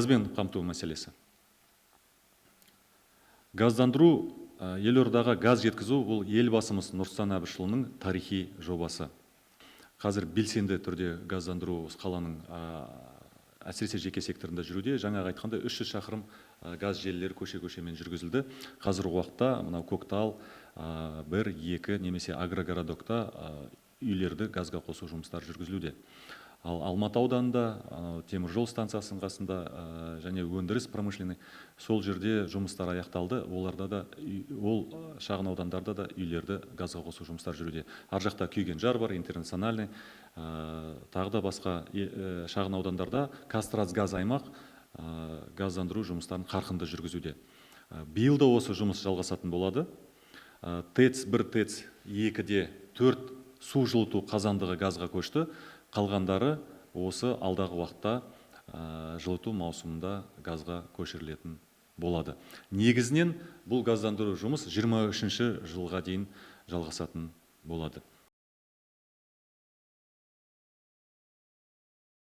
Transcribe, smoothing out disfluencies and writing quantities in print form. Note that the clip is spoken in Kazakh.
Газбен қамту мәселесі. Газдандыру, елордаға газ жеткізу бұл елбасымыз Нұрсұлтан Әбішұлының тарихи жобасы. Қазір белсенді түрде газдандыру қаланың әсіресе жеке секторында жүруде. Жаңағы айтқанда 300 шақырым газ желілері көше-көшемен жүргізілді. Қазіргі уақытта мынау Көктал, 1-2 немесе Агрогородокта үйлерді газға қосу жұмыстары жүргізілуде. Ал Алматы ауданында теміржол станциясының қасында және өндіріс промышленный сол жерде жұмыстар аяқталды. Оларда да, ол шағын аудандарда да үйлерді газға қосу жұмыстар жүруде. Ар жақта Күйгенжар бар, интернациональный, тағы да басқа шағын аудандарда Қазтрансгаз аймақ газдандыру жұмыстарын қарқынды жүргізуде. Биыл да осы жұмыс жалғасатын болады. ТЭЦ-1, ТЭЦ-2-де 4 су жылыту қазандығы газға көшті. Қалғандары осы алдағы уақытта жылыту маусымында газға көшірілетін болады. Негізінен бұл газдандыру жұмыс 23 жылға дейін жалғасатын болады.